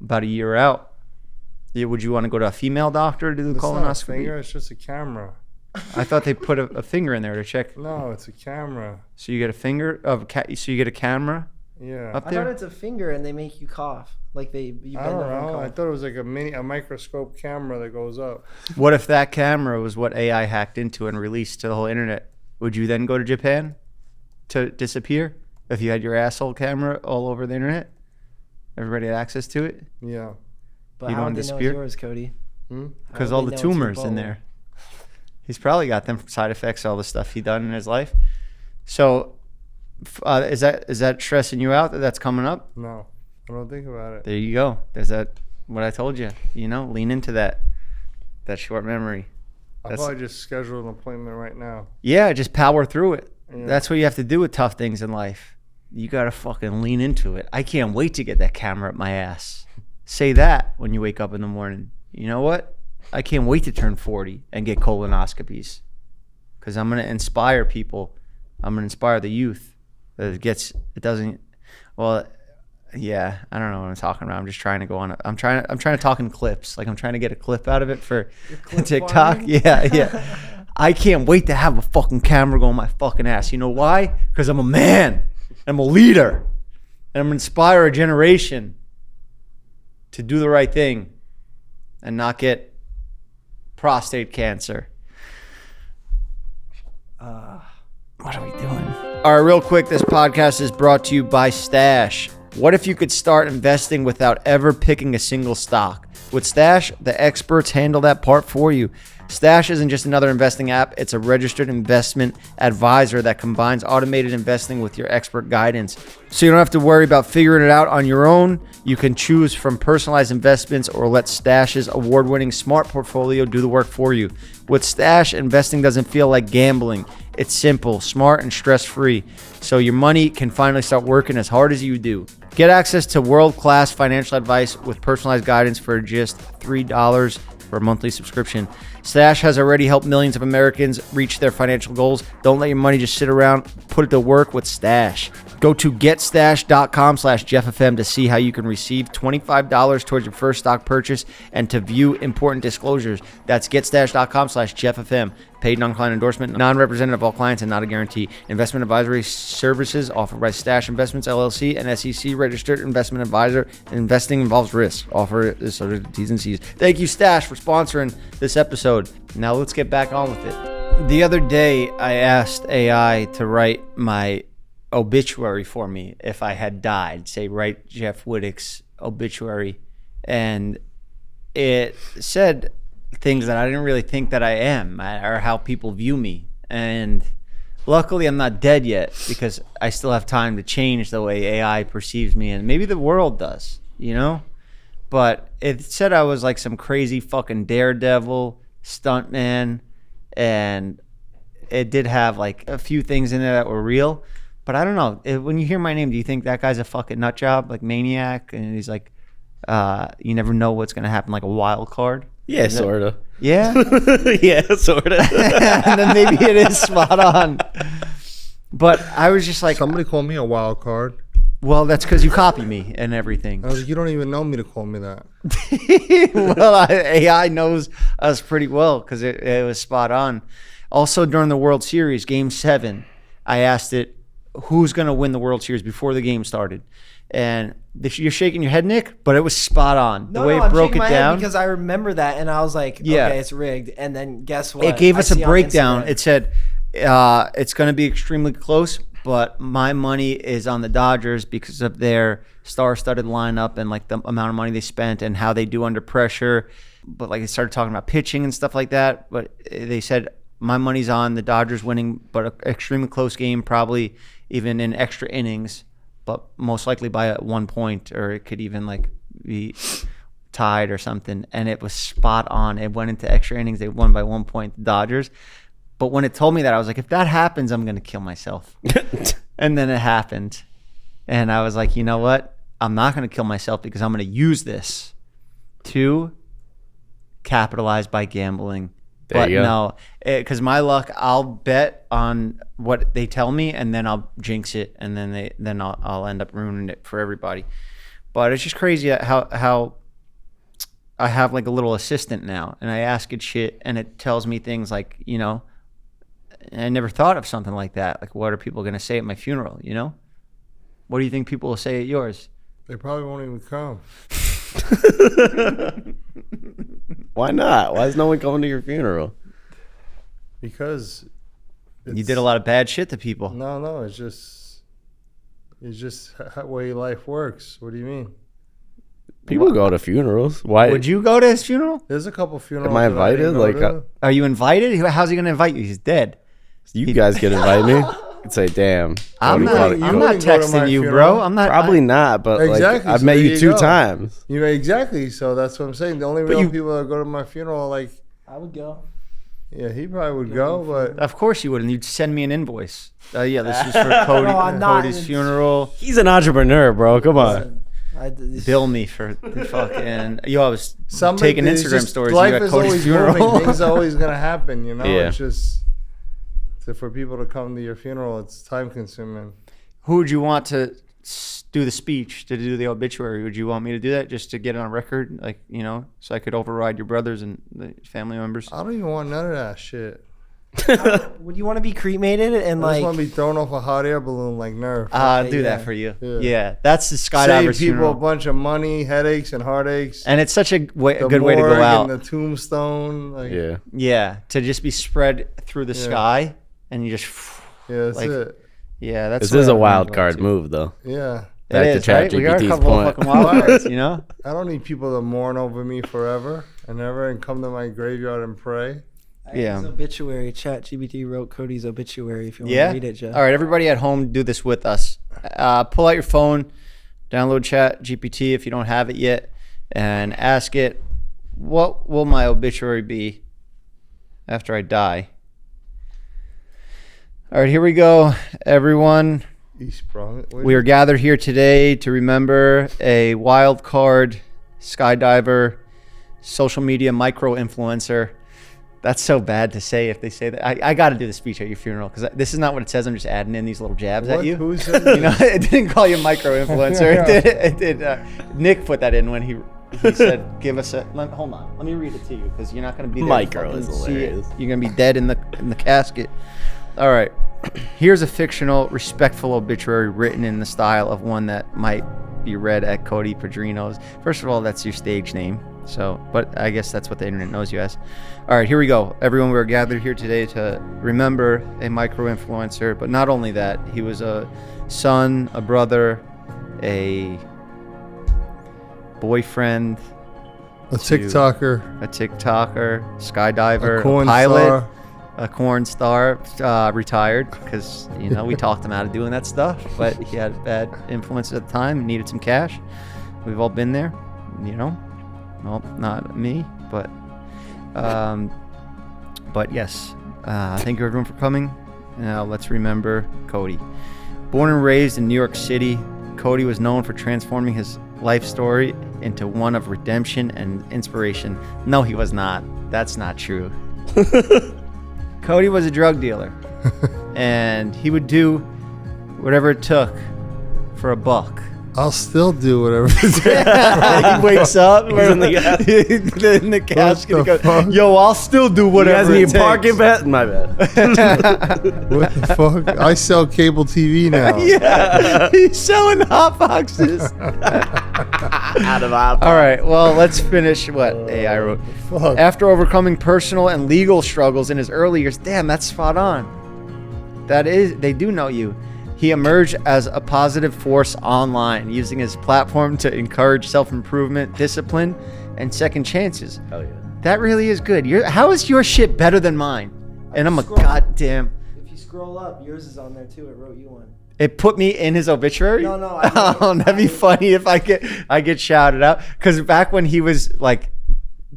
About a year out. Yeah, would you want to go to a female doctor to do the It's not a colonoscopy? finger, it's just a camera. I thought they put a finger in there to check. No, it's a camera. So you get a finger of so you get a camera Yeah. up I there. thought it's a finger and they make you cough. Like you I bend don't over and know. I cough. thought it was like a microscope camera that goes up. What if that camera was what AI hacked into and released to the whole internet? Would you then go to Japan to disappear if you had your asshole camera all over the internet? Everybody had access to it Yeah. But you how don't would they know disappear? it's yours, Cody? Hmm? because How all would the they know it's your tumors in butthole? there. He's probably got them side effects, all the stuff he done in his life. So, is that stressing you out that that's coming up? No, I don't think about it. There you go. There's that. What I told you. You know, lean into that short memory. I'll That's- probably just schedule an appointment right now. Yeah, just power through it. Yeah. That's what you have to do with tough things in life. You gotta fucking lean into it. I can't wait to get that camera up my ass. Say that when you wake up in the morning. You know what? I can't wait to turn 40 and get colonoscopies, because I'm gonna inspire people. I'm gonna inspire the youth. That it doesn't. Well, yeah, I don't know what I'm talking about. I'm just trying to go on. I'm trying to talk in clips. Like I'm trying to get a clip out of it for TikTok. farming? Yeah. I can't wait to have a fucking camera go on my fucking ass. You know why? Because I'm a man. I'm a leader. And I'm gonna inspire a generation to do the right thing and not get prostate cancer. What are we doing? All right, real quick, this podcast is brought to you by Stash. What if you could start investing without ever picking a single stock? With Stash, the experts handle that part for you. Stash isn't just another investing app, it's a registered investment advisor that combines automated investing with your expert guidance. So you don't have to worry about figuring it out on your own. You can choose from personalized investments or let Stash's award-winning smart portfolio do the work for you. With Stash, investing doesn't feel like gambling. It's simple, smart, and stress-free, so your money can finally start working as hard as you do. Get access to world-class financial advice with personalized guidance for just $3 for a monthly subscription. Stash has already helped millions of Americans reach their financial goals. Don't let your money just sit around. Put it to work with Stash. Go to getstash.com/JeffFM to see how you can receive $25 towards your first stock purchase and to view important disclosures. That's getstash.com/JeffFM. Paid non-client endorsement, non-representative of all clients and not a guarantee. Investment advisory services offered by Stash Investments LLC, an SEC registered investment advisor. Investing involves risk. Offer is subject to T's and C's. Thank you, Stash, for sponsoring this episode. Now let's get back on with it. The other day, I asked AI to write my obituary for me if I had died. Say, write Jeff Wittick's obituary. And it said things that I didn't really think that I am, or how people view me. And luckily I'm not dead yet, because I still have time to change the way AI perceives me, and maybe the world does, you know? But it said I was like some crazy fucking daredevil stuntman, and it did have like a few things in there that were real. But I don't know, when you hear my name, do you think that guy's a fucking nut job, like maniac, and he's like, you never know what's gonna happen, like a wild card? Yeah, sort of. Yeah? Yeah, sort of. And then maybe it is spot on. But I was just like, Somebody called me a wild card. well, that's because you copy me and everything. I was like, you don't even know me to call me that. Well, AI knows us pretty well because it was spot on. Also, during the World Series, Game 7, I asked it, who's going to win the World Series before the game started? And you're shaking your head, Nick, but it was spot on. The way it I'm broke shaking it my head down. because I remember that, and I was like, Yeah. okay, it's rigged. And then guess what? It gave I us a see on breakdown. Instagram- It said it's going to be extremely close, but my money is on the Dodgers because of their star-studded lineup and like the amount of money they spent and how they do under pressure. But like they started talking about pitching and stuff like that. But they said my money's on the Dodgers winning, but an extremely close game, probably even in extra innings, but most likely by 1 point, or it could even like be tied or something. And it was spot on. It went into extra innings. They won by 1 point, the Dodgers. But when it told me that, I was like, if that happens, I'm going to kill myself. And then it happened. And I was like, you know what? I'm not going to kill myself because I'm going to use this to capitalize by gambling. There you go. No, because my luck, I'll bet on what they tell me, and then I'll jinx it, and then I'll end up ruining it for everybody. But it's just crazy how I have like a little assistant now, and I ask it shit, and it tells me things like, you know, I never thought of something like that. Like, what are people going to say at my funeral, you know? What do you think people will say at yours? They probably won't even come. Why not? Why is no one coming to your funeral? Because You did a lot of bad shit to people. No, it's just the way life works. What do you mean? People go to funerals. Why Would you go to his funeral? There's a couple funerals. Am I that didn't invited? go Like, to. Are you invited? How's he going to invite you? He's dead. you guys could invite me? I'd say, damn. I'm Cody not, Padrino. I'm not wouldn't go to my texting you, funeral. bro. I'm not. Probably not, but Exactly, like I've so met there you you 2 go. times. Exactly. So that's what I'm saying. The only real you- people that go to my funeral, like, I would go. yeah, he probably would go, but Of course you would, and you'd send me an invoice. Yeah, this is for Cody, No, I'm not. Cody's funeral. He's an entrepreneur, bro. Come on. Bill me for the fucking. I was somebody taking it's Instagram just- stories. Life You at is Cody's always funeral. moving. Things are always gonna happen. You know, Yeah. it's just for people to come to your funeral. It's time consuming. Who would you want to do the speech, to do the obituary? Would you want me to do that just to get it on record, like, you know, so I could override your brothers and the family members? I don't even want none of that shit. Would you want to be cremated and I just want like? to be thrown off a hot air balloon like Nerf. I'll do yeah. that for you. Yeah. Yeah, that's the Save skydiver's people funeral. a bunch of money, headaches, and heartaches. And it's such a The good way to go morgue out. and the tombstone. Like, Yeah. Yeah, to just be spread through the sky and you just. yeah, that's like- it. Yeah, that's. This is what a I wild would card like to. move, though. Yeah. It Back to is, right? We got a ChatGPT's couple of point. fucking wild cards, you know. I don't need people to mourn over me forever and ever and come to my graveyard and pray. Yeah. His obituary. ChatGPT wrote Cody's obituary. If you want Yeah. to read it, Jeff. All right, everybody at home, do this with us. Pull out your phone, download ChatGPT if you don't have it yet, and ask it, "What will my obituary be after I die?" All right, here we go, everyone. He sprung it. We are gathered here today to remember a wild card skydiver, social media micro influencer. That's so bad to say if they say that. I got to do the speech at your funeral because this is not what it says. I'm just adding in these little jabs at you. Who said You know, it didn't call you micro influencer. It did. Nick put that in when he said, "Give us a." Hold on, let me read it to you because you're not going to be there. to Micro fucking is see it. hilarious. You're going to be dead in the casket. All right. Here's a fictional, respectful obituary written in the style of one that might be read at Cody Padrino's. First of all, that's your stage name. So, but I guess that's what the internet knows you as. All right, here we go. Everyone, we're gathered here today to remember a micro-influencer. But not only that, he was a son, a brother, a boyfriend, A TikToker, a TikToker, skydiver, a corn pilot. star. A corn star, retired because, you know, we talked him out of doing that stuff, but he had bad influences at the time and needed some cash. We've all been there, you know. Well, not me, but yes. Thank you everyone for coming. Now let's remember Cody. Born and raised in New York City, Cody was known for transforming his life story into one of redemption and inspiration. No, he was not. That's not true. Cody was a drug dealer, and he would do whatever it took for a buck. I'll still do whatever. He wakes up He's in the in the casket. He the goes, fuck? "Yo, I'll still do You whatever guys it need takes." parking bet? My bad. What the fuck? I sell cable TV now. Yeah, he's selling hot boxes. Out of options. All right, well, let's finish what AI wrote. Fuck. After overcoming personal and legal struggles in his early years, damn, that's spot on. That is, they do know you. He emerged as a positive force online, using his platform to encourage self-improvement, discipline, and second chances. Hell yeah. That really is good. How is your shit better than mine? And I'm a Scroll. goddamn. If you scroll up, yours is on there too. It wrote you one. It put me in his obituary. No, no, Oh, that'd be funny if I get shouted out. Because back when he was like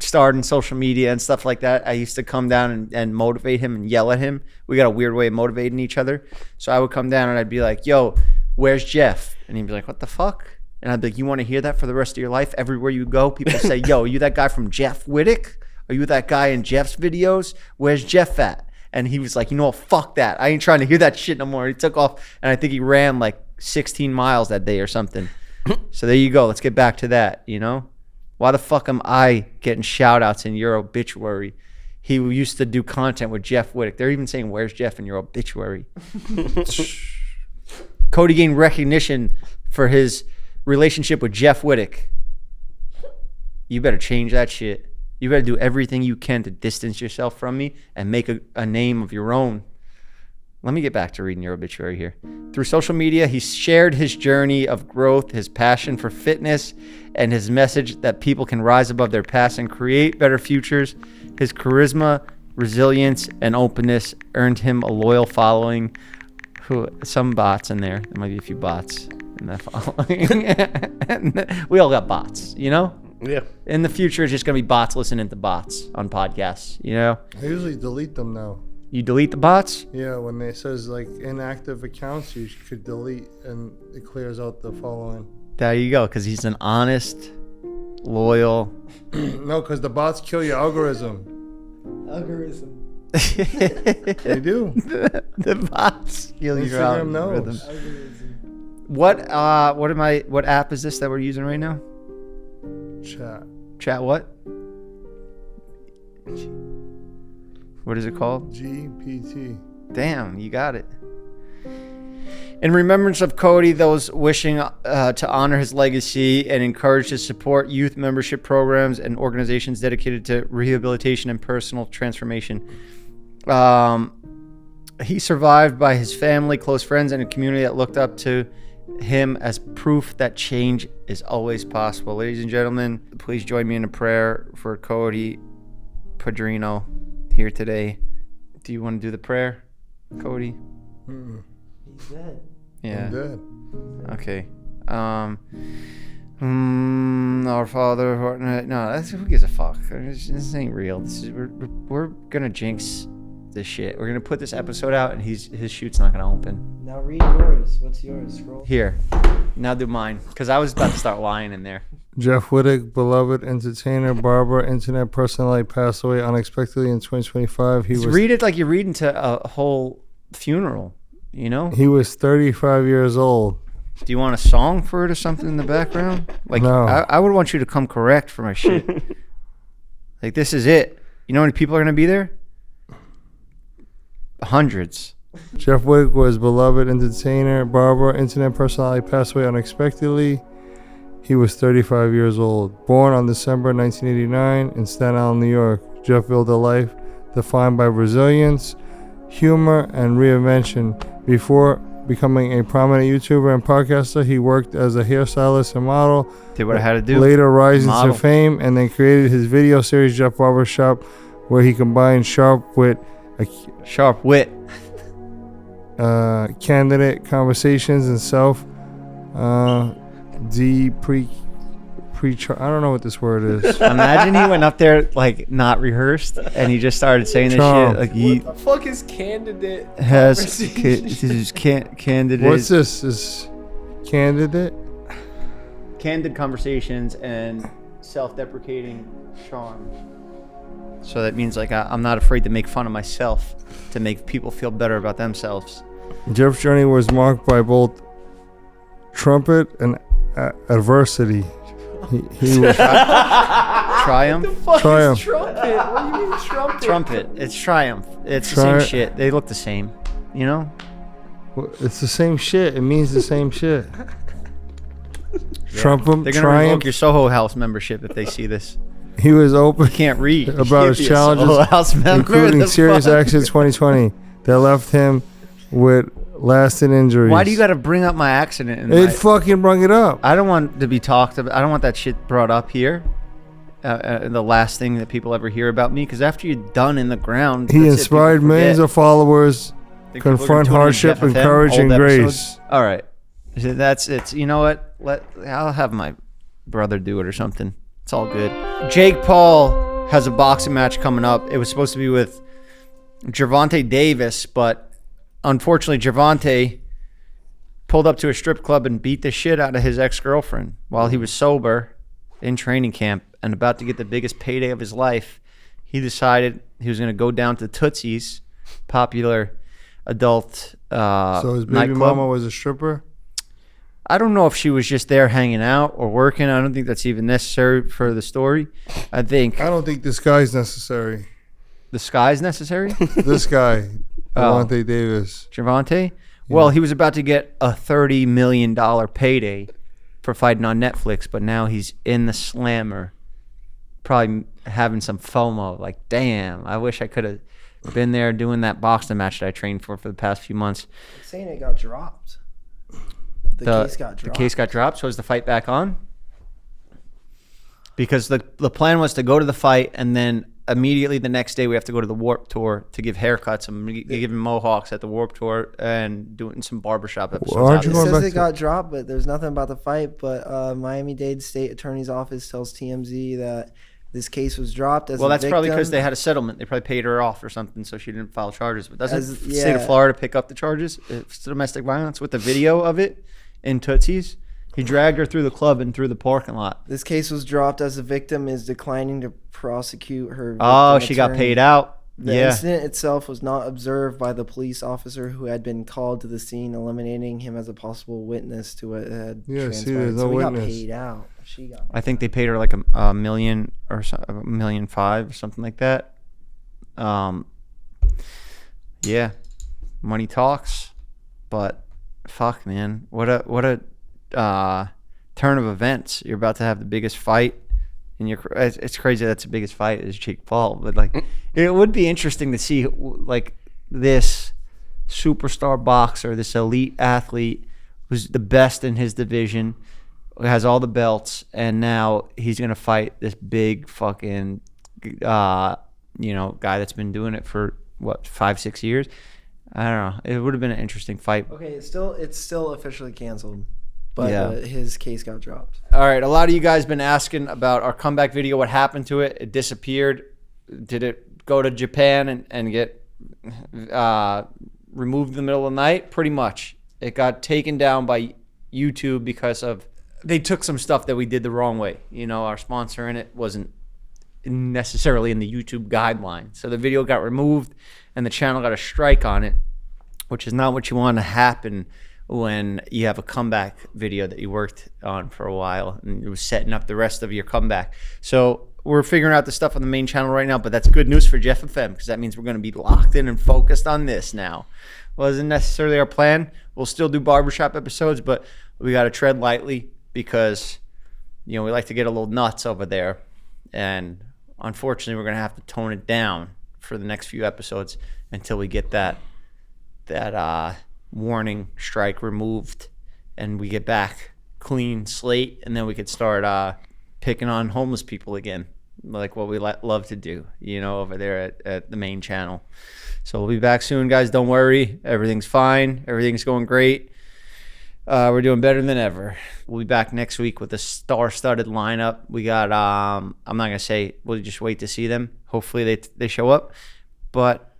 starting social media and stuff like that, I used to come down and motivate him and yell at him. We got a weird way of motivating each other. So I would come down and I'd be like, "Yo, where's Jeff?" And he'd be like, "What the fuck?" And I'd be like, you want to hear that for the rest of your life? Everywhere you go, people say, yo, are you that guy from Jeff Whittick? Are you that guy in Jeff's videos? Where's Jeff at? And he was like, you know what, fuck that. I ain't trying to hear that shit no more. He took off, and I think he ran like 16 miles that day or something. So there you go. Let's get back to that, you know? Why the fuck am I getting shout-outs in your obituary? He used to do content with Jeff Whittick. They're even saying, where's Jeff in your obituary? Cody gained recognition for his relationship with Jeff Whittick. You better change that shit. You better do everything you can to distance yourself from me and make a name of your own. Let me get back to reading your obituary here. Through social media, he shared his journey of growth, his passion for fitness, and his message that people can rise above their past and create better futures. His charisma, resilience, and openness earned him a loyal following. Some bots in there. There might be a few bots in that following. We all got bots, you know? Yeah. In the future, it's just going to be bots listening to bots on podcasts, you know? I usually delete them now. You delete the bots? Yeah, when it says like inactive accounts, you could delete and it clears out the following. There you go, because he's an honest, loyal. No, because the bots kill your algorithm. They do. The bots kill your Instagram algorithm. knows. What app is this that we're using right now? Chat what? What is it called? GPT. Damn, you got it. In remembrance of Cody, those wishing to honor his legacy and encourage to support youth membership programs and organizations dedicated to rehabilitation and personal transformation. He survived by his family, close friends, and a community that looked up to him as proof that change is always possible. Ladies and gentlemen, please join me in a prayer for Cody Padrino here today. Do you want to do the prayer, Cody? He's dead. Yeah. I'm dead. Okay. Our Father, no, who gives a fuck? This ain't real. We're gonna jinx this shit. We're gonna put this episode out, and his shoot's not gonna open. Now read yours. What's yours? Scroll. Here, now do mine, because I was about to start lying in there. Jeff Whittick, beloved entertainer, barber, internet personality, passed away unexpectedly in 2025. Read it like you're reading to a whole funeral, you know? He was 35 years old. Do you want a song for it or something in the background? Like, No. I would want you to come correct for my shit. Like, this is it. You know how many people are going to be there? Hundreds. Jeff Whittick was beloved entertainer, barber, internet personality, passed away unexpectedly. He was 35 years old. Born on December 1989 in Staten Island, New York, Jeff built a life defined by resilience, humor, and reinvention. Before becoming a prominent YouTuber and podcaster, he worked as a hairstylist and model. Did what I had to do. Later rising Model. to fame, and then created his video series, Jeff Barbershop, where he combined sharp wit, Sharp wit. candidate conversations, and self I don't know what this word is. Imagine he went up there like not rehearsed and he just started saying this Charm. shit like he What the fuck is candidate? has conversation? candidate. What's this? Is candidate? Candid conversations and self-deprecating charm. So that means like I'm not afraid to make fun of myself to make people feel better about themselves. Jeff's journey was marked by both trumpet and adversity. He was Triumph. triumph. Trumpet. What do you mean trumpet? Trumpet. It's triumph. It's the same shit. They look the same. You know? It's the same shit. It means the same shit. Trumpet, They're gonna triumph. revoke your Soho House membership if they see this. He was open You can't read. about You his can't be a Soho challenges, House member. including The serious fuck? accidents 2020 that left him with lasting injuries. Why do you got to bring up my accident? In It fucking brought it up. I don't want to be talked about. I don't want that shit brought up here. The last thing that people ever hear about me, because after you're done in the ground, He inspired millions of followers, confront hardship, and courage and grace. All right, so that's it. You know what? I'll have my brother do it or something. It's all good. Jake Paul has a boxing match coming up. It was supposed to be with Gervonta Davis, but unfortunately, Gervonta pulled up to a strip club and beat the shit out of his ex-girlfriend while he was sober in training camp and about to get the biggest payday of his life. He decided he was going to go down to Tootsie's, popular adult So his baby nightclub. mama was a stripper? I don't know if she was just there hanging out or working. I don't think that's even necessary for the story. I think I don't think this guy's necessary. the sky's necessary. This guy, Devontae Davis. Javante? Well, he was about to get a $30 million payday for fighting on Netflix, but now he's in the slammer, probably having some FOMO. Like, damn, I wish I could have been there doing that boxing match that I trained for the past few months. Saying it got dropped. The case got dropped. The case got dropped, so is the fight back on? Because the plan was to go to the fight, and then immediately the next day we have to go to the Warp Tour to give haircuts and give him mohawks at the Warp Tour and doing some barbershop episodes. Well, aren't out you there. It going says back it to- got dropped, but there's nothing about the fight. But Miami-Dade State Attorney's Office tells TMZ that this case was dropped as Well, a that's probably because victim. they had a settlement. They probably paid her off or something, so she didn't file charges. But doesn't As- the state of yeah. Florida pick up the charges? It's domestic violence with the video of it in Tootsie's. He dragged her through the club and through the parking lot. This case was dropped as the victim is declining to prosecute her. Oh, victim she got attorney. paid out. The Yeah. incident itself was not observed by the police officer who had been called to the scene, eliminating him as a possible witness to what had Yeah, see, transpired. there's no so we got witness. paid out. She got. I think they paid her like a million or $1.5 million or something like that. Yeah, money talks, but fuck, man, what a turn of events. You're about to have the biggest fight in your. It's crazy that's the biggest fight is Jake Paul, but like it would be interesting to see like this superstar boxer, this elite athlete who's the best in his division, has all the belts, and now he's gonna fight this big fucking guy that's been doing it for what 5-6 years. I don't know. It would have been an interesting fight. Okay, it's still officially canceled, but Yeah. his case got dropped. All right, a lot of you guys been asking about our comeback video. What happened to it? It disappeared. Did it go to Japan and get removed in the middle of the night? Pretty much. It got taken down by YouTube because of they took some stuff that we did the wrong way. You know, our sponsor in it wasn't necessarily in the YouTube guideline. So the video got removed and the channel got a strike on it, which is not what you want to happen when you have a comeback video that you worked on for a while and it was setting up the rest of your comeback. So we're figuring out the stuff on the main channel right now, but that's good news for Jeff FM because that means we're going to be locked in and focused on this now. Wasn't necessarily our plan. We'll still do barbershop episodes, but we got to tread lightly because, we like to get a little nuts over there. And unfortunately, we're going to have to tone it down for the next few episodes until we get that warning strike removed and we get back clean slate, and then we could start picking on homeless people again, like what we love to do, over there at the main channel. So we'll be back soon, guys. Don't worry. Everything's fine. Everything's going great. We're doing better than ever. We'll be back next week with a star-studded lineup. We got, I'm not going to say, we'll just wait to see them. Hopefully they show up. But,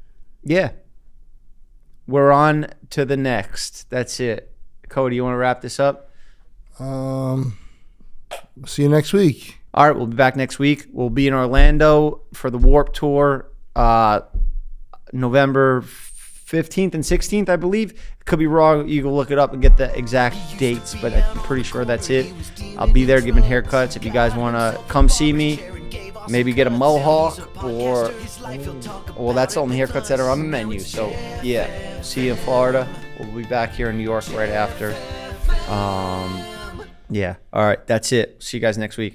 yeah. We're on to the next. That's it. Cody, you want to wrap this up? See you next week. All right, we'll be back next week. We'll be in Orlando for the Warp Tour, November 15th and 16th, I believe. Could be wrong. You can look it up and get the exact dates, but I'm pretty sure that's it. I'll be there giving haircuts. If you guys want to come see me, maybe get a mohawk or, well, that's the only haircuts that are on the menu. So, yeah, see you in Florida. We'll be back here in New York right after. Yeah. All right, that's it. See you guys next week.